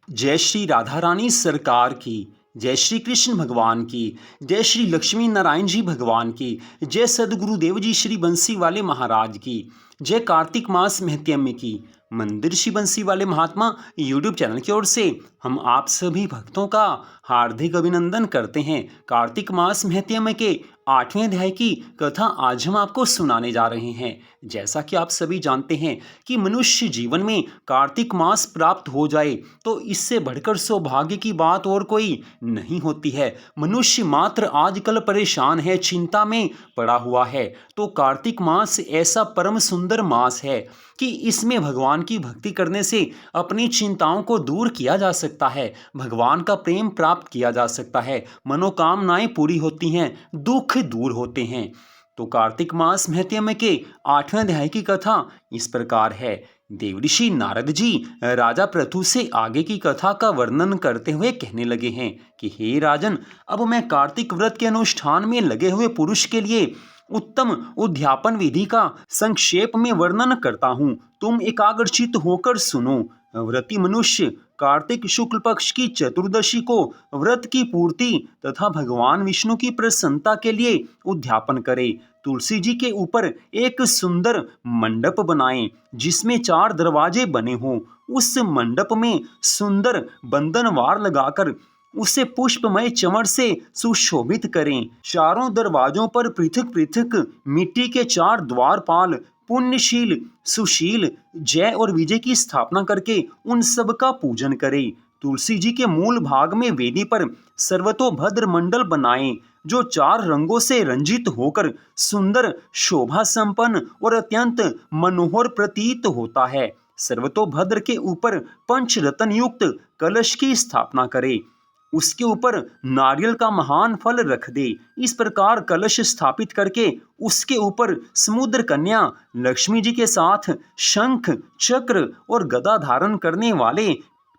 जय श्री राधा रानी सरकार की, जय श्री कृष्ण भगवान की, जय श्री लक्ष्मी नारायण जी भगवान की, जय सदगुरुदेव जी श्री बंसी वाले महाराज की, जय कार्तिक मास महत्म्य की। मंदिर श्री बंसी वाले महात्मा यूट्यूब चैनल की ओर से हम आप सभी भक्तों का हार्दिक अभिनंदन करते हैं। कार्तिक मास महत्म्य के 8वें अध्याय की कथा आज हम आपको सुनाने जा रहे हैं। जैसा कि आप सभी जानते हैं कि मनुष्य जीवन में कार्तिक मास प्राप्त हो जाए तो इससे बढ़कर सौभाग्य की बात और कोई नहीं होती है। मनुष्य मात्र आजकल परेशान है, चिंता में पड़ा हुआ है, तो कार्तिक मास ऐसा परम सुंदर मास है कि इसमें भगवान की भक्ति करने से अपनी चिंताओं को दूर किया जा सकता है, भगवान का प्रेम प्राप्त किया जा सकता है, मनोकामनाएं पूरी होती हैं, दुख दूर होते हैं। तो कार्तिक मास महत्म्य के 8वें अध्याय की कथा इस प्रकार है। देवऋषि नारद जी राजा पृथु से आगे की कथा का वर्णन करते हुए कहने लगे हैं कि हे राजन, अब मैं कार्तिक व्रत के अनुष्ठान में लगे हुए पुरुष के लिए उत्तम उद्यापन विधि का संक्षेप में वर्णन करता हूँ। तुम एकाग्रचित होकर सुनो। व्रती मनुष्य कार्तिक शुक्ल पक्ष की चतुर्दशी को व्रत की पूर्ति तथा भगवान विष्णु की प्रसन्नता के लिए उद्यापन करे। तुलसी जी के ऊपर एक सुंदर मंडप बनाएं जिसमें 4 दरवाजे बने हों। उस मंडप में सुंदर बंधनवार लगाकर उसे पुष्पमय चमड़ से सुशोभित करें। चारों दरवाजों पर पृथक पृथक मिट्टी के 4 द्वारपाल पुण्यशील, सुशील, जय और विजय की स्थापना करके उन सब का पूजन करें। तुलसी जी के मूल भाग में वेदी पर सर्वतोभद्र मंडल बनाएं जो 4 रंगों से रंजित होकर सुंदर, शोभा संपन्न और अत्यंत मनोहर प्रतीत होता है। सर्वतोभद्र के ऊपर पंचरत्न युक्त कलश की स्थापना करे। उसके ऊपर नारियल का महान फल रख दे। इस प्रकार कलश स्थापित करके उसके ऊपर समुद्र कन्या लक्ष्मी जी के साथ शंख, चक्र और गदा धारण करने वाले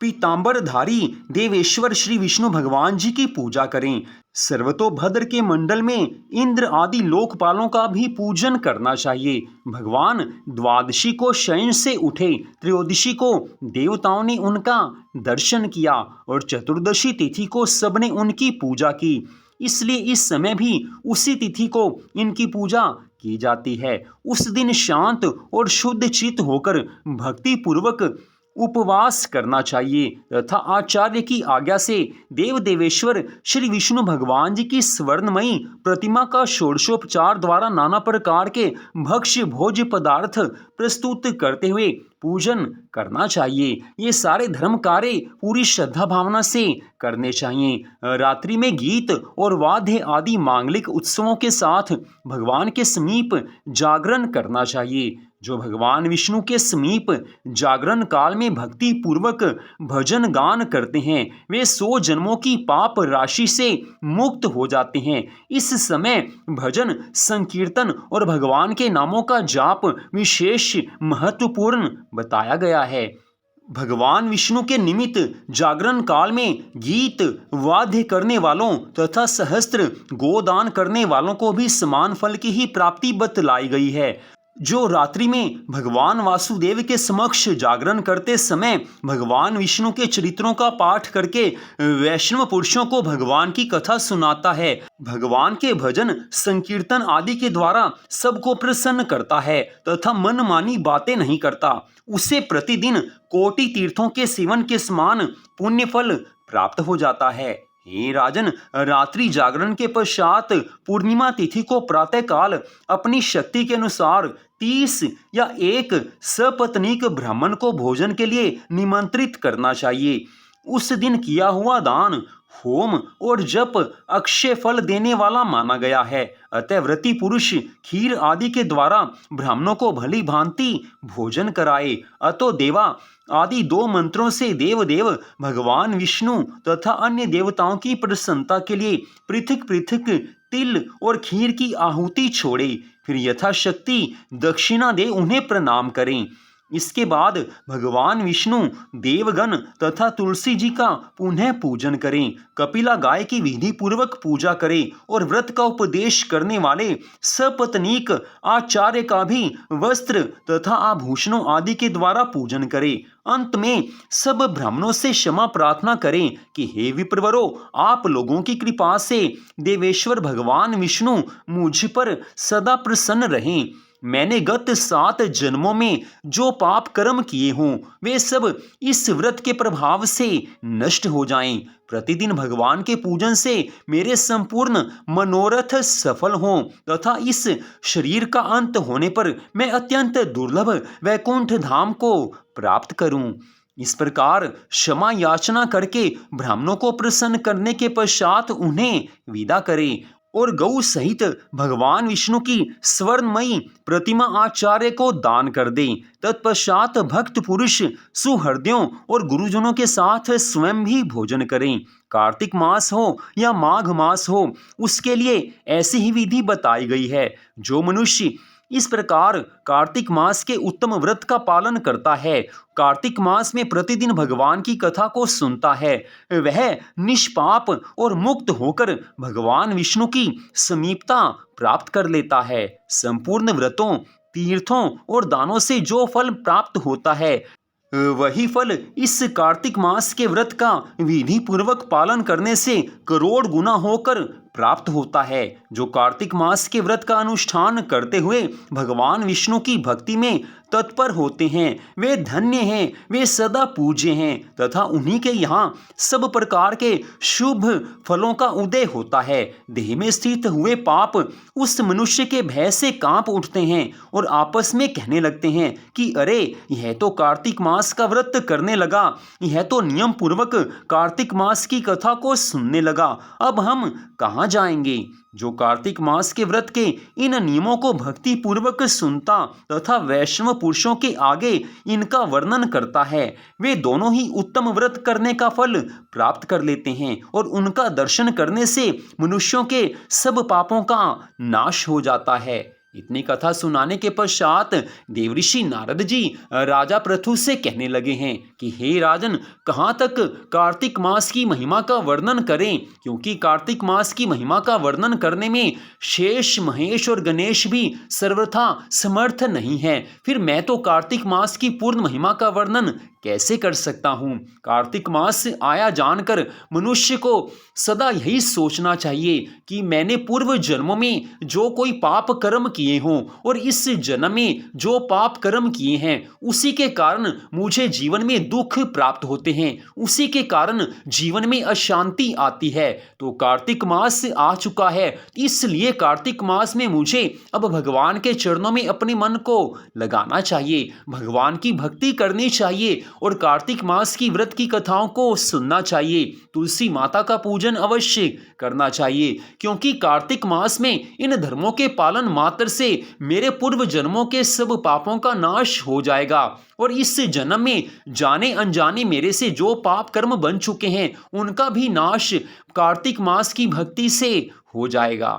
पीतांबरधारी देवेश्वर श्री विष्णु भगवान जी की पूजा करें। सर्वतोभद्र के मंडल में इंद्र आदि लोकपालों का भी पूजन करना चाहिए। भगवान द्वादशी को शयन से उठे, त्रयोदशी को देवताओं ने उनका दर्शन किया और चतुर्दशी तिथि को सबने उनकी पूजा की। इसलिए इस समय भी उसी तिथि को इनकी पूजा की जाती है। उस दिन शांत और शुद्ध चित्त होकर भक्ति पूर्वक उपवास करना चाहिए तथा आचार्य की आज्ञा से देव देवेश्वर श्री विष्णु भगवान जी की स्वर्णमयी प्रतिमा का षोडशोपचार द्वारा नाना प्रकार के भक्ष्य भोज्य पदार्थ प्रस्तुत करते हुए पूजन करना चाहिए। ये सारे धर्म कार्य पूरी श्रद्धा भावना से करने चाहिए। रात्रि में गीत और वाद्य आदि मांगलिक उत्सवों के साथ भगवान के समीप जागरण करना चाहिए। जो भगवान विष्णु के समीप जागरण काल में भक्ति पूर्वक भजन गान करते हैं वे 100 जन्मों की पाप राशि से मुक्त हो जाते हैं। इस समय भजन, संकीर्तन और भगवान के नामों का जाप विशेष महत्वपूर्ण बताया गया है। भगवान विष्णु के निमित्त जागरण काल में गीत वाद्य करने वालों तथा सहस्त्र गोदान करने वालों को भी समान फल की ही प्राप्ति बतलाई गई है। जो रात्रि में भगवान वासुदेव के समक्ष जागरण करते समय भगवान विष्णु के चरित्रों का पाठ करके वैष्णव पुरुषों को भगवान की कथा सुनाता है, भगवान के भजन संकीर्तन आदि के द्वारा सबको प्रसन्न करता है तथा मनमानी बातें नहीं करता, उसे प्रतिदिन कोटि तीर्थों के सेवन के समान पुण्य फल प्राप्त हो जाता है। हे राजन, रात्रि जागरण के पश्चात पूर्णिमा तिथि को प्रातः काल अपनी शक्ति के अनुसार 30 या एक सपत्नीक ब्राह्मण को भोजन के लिए निमंत्रित करना चाहिए। उस दिन किया हुआ दान, होम और जप अक्षय फल देने वाला माना गया है। अतः व्रती पुरुष खीर आदि के द्वारा ब्राह्मणों को भली भांति भोजन कराए। अतो देवा आदि 2 मंत्रों से देवदेव भगवान विष्णु तथा अन्य देवताओं की प्रसन्नता के लिए पृथक पृथक तिल और खीर की आहुति छोड़े, फिर यथाशक्ति दक्षिणा दे उन्हें प्रणाम करें। इसके बाद भगवान विष्णु, देवगण तथा तुलसी जी का पुनः पूजन करें, कपिला गाय की विधि पूर्वक पूजा करें और व्रत का उपदेश करने वाले सपत्नीक आचार्य का भी वस्त्र तथा आभूषणों आदि के द्वारा पूजन करें। अंत में सब ब्राह्मणों से क्षमा प्रार्थना करें कि हे विप्रवरों, आप लोगों की कृपा से देवेश्वर भगवान विष्णु मुझ पर सदा प्रसन्न रहें। मैंने गत 7 जन्मों में जो पाप कर्म किए हों वे सब इस व्रत के प्रभाव से नष्ट हो जाएं। प्रतिदिन भगवान के पूजन से मेरे संपूर्ण मनोरथ सफल हों तथा इस शरीर का अंत होने पर मैं अत्यंत दुर्लभ वैकुंठ धाम को प्राप्त करूं। इस प्रकार क्षमा याचना करके ब्राह्मणों को प्रसन्न करने के पश्चात उन्हें विदा करें और गौ सहित भगवान विष्णु की स्वर्णमयी प्रतिमा आचार्य को दान कर दें। तत्पश्चात भक्त पुरुष सुहृदयों और गुरुजनों के साथ स्वयं भी भोजन करें। कार्तिक मास हो या माघ मास हो, उसके लिए ऐसी ही विधि बताई गई है। जो मनुष्य इस प्रकार कार्तिक मास के उत्तम व्रत का पालन करता है, कार्तिक मास में प्रतिदिन भगवान की कथा को सुनता है, वह निष्पाप और मुक्त होकर भगवान विष्णु की समीपता प्राप्त कर लेता है। संपूर्ण व्रतों, तीर्थों और दानों से जो फल प्राप्त होता है वही फल इस कार्तिक मास के व्रत का विधि पूर्वक पालन करने से करोड़ गुना होकर प्राप्त होता है। जो कार्तिक मास के व्रत का अनुष्ठान करते हुए भगवान विष्णु की भक्ति में तत्पर होते हैं वे धन्य हैं, वे सदा पूज्य हैं तथा उन्हीं के यहाँ सब प्रकार के शुभ फलों का उदय होता है। देह में स्थित हुए पाप उस मनुष्य के भय से कांप उठते हैं और आपस में कहने लगते हैं कि अरे, यह तो कार्तिक मास का व्रत करने लगा, यह तो नियम पूर्वक कार्तिक मास की कथा को सुनने लगा, अब हम कहाँ जाएंगे। जो कार्तिक मास के व्रत के इन नियमों को भक्ति पूर्वक सुनता तथा वैष्णव पुरुषों के आगे इनका वर्णन करता है, वे दोनों ही उत्तम व्रत करने का फल प्राप्त कर लेते हैं और उनका दर्शन करने से मनुष्यों के सब पापों का नाश हो जाता है। इतनी कथा सुनाने के पश्चात देवऋषि नारद जी राजा पृथु से कहने लगे हैं कि हे राजन, कहाँ तक कार्तिक मास की महिमा का वर्णन करें, क्योंकि कार्तिक मास की महिमा का वर्णन करने में शेष, महेश और गणेश भी सर्वथा समर्थ नहीं है। फिर मैं तो कार्तिक मास की पूर्ण महिमा का वर्णन कैसे कर सकता हूँ। कार्तिक मास आया जानकर मनुष्य को सदा यही सोचना चाहिए कि मैंने पूर्व जन्मों में जो कोई पाप कर्म किए हों और इस जन्म में जो पाप कर्म किए हैं उसी के कारण मुझे जीवन में दुख प्राप्त होते हैं, उसी के कारण जीवन में अशांति आती है। तो कार्तिक मास आ चुका है, इसलिए कार्तिक मास में मुझे अब भगवान के चरणों में अपने मन को लगाना चाहिए, भगवान की भक्ति करनी चाहिए और कार्तिक मास की व्रत की कथाओं को सुनना चाहिए। तुलसी माता का पूजन अवश्य करना चाहिए, क्योंकि कार्तिक मास में इन धर्मों के पालन मात्र से मेरे पूर्व जन्मों के सब पापों का नाश हो जाएगा और इस जन्म में जाने अनजाने मेरे से जो पाप कर्म बन चुके हैं उनका भी नाश कार्तिक मास की भक्ति से हो जाएगा।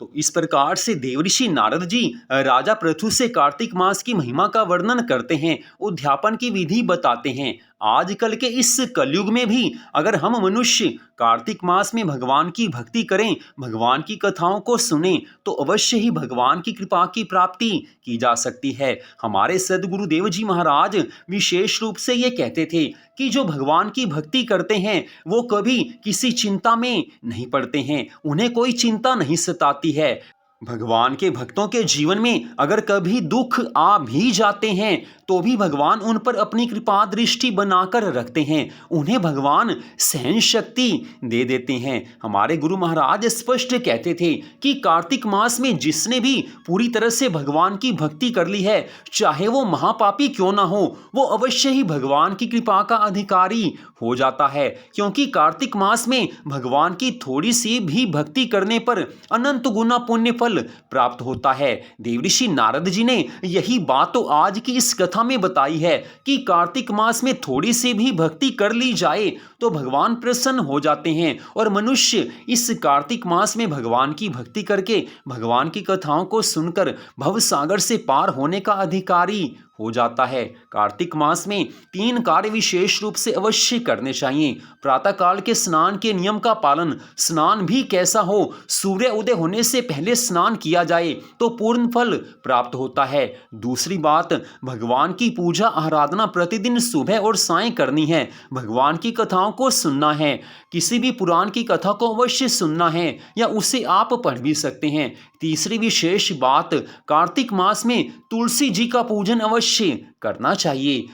तो इस प्रकार से देवऋषि नारद जी राजा पृथु से कार्तिक मास की महिमा का वर्णन करते हैं, उद्यापन की विधि बताते हैं। आजकल के इस कलयुग में भी अगर हम मनुष्य कार्तिक मास में भगवान की भक्ति करें, भगवान की कथाओं को सुने, तो अवश्य ही भगवान की कृपा की प्राप्ति की जा सकती है। हमारे सद्गुरुदेव जी महाराज विशेष रूप से ये कहते थे कि जो भगवान की भक्ति करते हैं वो कभी किसी चिंता में नहीं पड़ते हैं, उन्हें कोई चिंता नहीं सताती है। भगवान के भक्तों के जीवन में अगर कभी दुख आ भी जाते हैं तो भी भगवान उन पर अपनी कृपा दृष्टि बनाकर रखते हैं, उन्हें भगवान सहन शक्ति दे देते हैं। हमारे गुरु महाराज स्पष्ट कहते थे कि कार्तिक मास में जिसने भी पूरी तरह से भगवान की भक्ति कर ली है, चाहे वो महापापी क्यों ना हो, वो अवश्य ही भगवान की कृपा का अधिकारी हो जाता है, क्योंकि कार्तिक मास में भगवान की थोड़ी सी भी भक्ति करने पर अनंत गुना पुण्य फल प्राप्त होता है। देवऋषि नारद जी ने यही बात तो आज की इस कथा में बताई है कि कार्तिक मास में थोड़ी सी भी भक्ति कर ली जाए तो भगवान प्रसन्न हो जाते हैं और मनुष्य इस कार्तिक मास में भगवान की भक्ति करके भगवान की कथाओं को सुनकर भवसागर से पार होने का अधिकारी हो जाता है। कार्तिक मास में 3 कार्य विशेष रूप से अवश्य करने चाहिए। प्रातःकाल के स्नान के नियम का पालन, स्नान भी कैसा हो, सूर्य उदय होने से पहले स्नान किया जाए तो पूर्ण फल प्राप्त होता है। दूसरी बात, भगवान की पूजा आराधना प्रतिदिन सुबह और सायं करनी है। भगवान की कथाओं को सुनना है। किसी भी पुराण की कथा को अवश्य सुनना है या उसे आप पढ़ भी सकते हैं। तीसरी विशेष बात, कार्तिक मास में तुलसी जी का पूजन अवश्य करना चाहिए।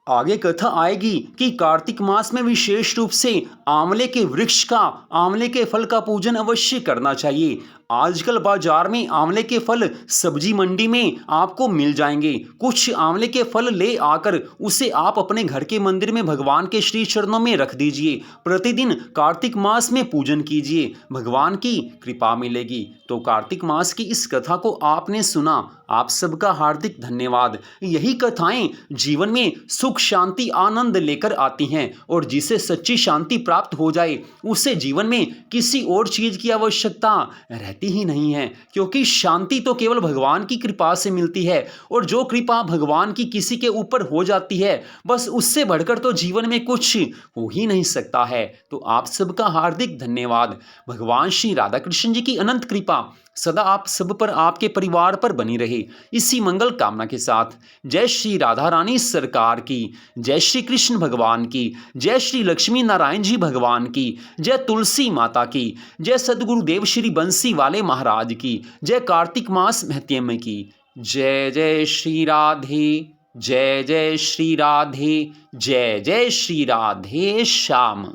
आगे कथा आएगी कि कार्तिक मास में विशेष रूप से आंवले के वृक्ष का, आंवले के फल का पूजन अवश्य करना चाहिए। आजकल बाजार में आंवले के फल सब्जी मंडी में आपको मिल जाएंगे। कुछ आंवले के फल ले आकर उसे आप अपने घर के मंदिर में भगवान के श्री चरणों में रख दीजिए। प्रतिदिन कार्तिक मास में पूजन कीजिए, भगवान की कृपा मिलेगी। तो कार्तिक मास की इस कथा को आपने सुना, आप सबका हार्दिक धन्यवाद। यही कथाएं जीवन में सुख, शांति, आनंद लेकर आती हैं और जिसे सच्ची शांति प्राप्त हो जाए उसे जीवन में किसी और चीज की आवश्यकता रहती ही नहीं है, क्योंकि शांति तो केवल भगवान की कृपा से मिलती है और जो कृपा भगवान की किसी के ऊपर हो जाती है, बस उससे बढ़कर तो जीवन में कुछ हो ही नहीं सकता है। तो आप सबका हार्दिक धन्यवाद। भगवान श्री राधा कृष्ण जी की अनंत कृपा सदा आप सब पर, आपके परिवार पर बनी रहे, इसी मंगल कामना के साथ जय श्री राधा रानी सरकार की, जय श्री कृष्ण भगवान की, जय श्री लक्ष्मी नारायण जी भगवान की, जय तुलसी माता की, जय सदगुरुदेव श्री बंसी वाले महाराज की, जय कार्तिक मास महत्म की। जय जय श्री राधे, जय जय श्री राधे, जय जय श्री राधे श्याम।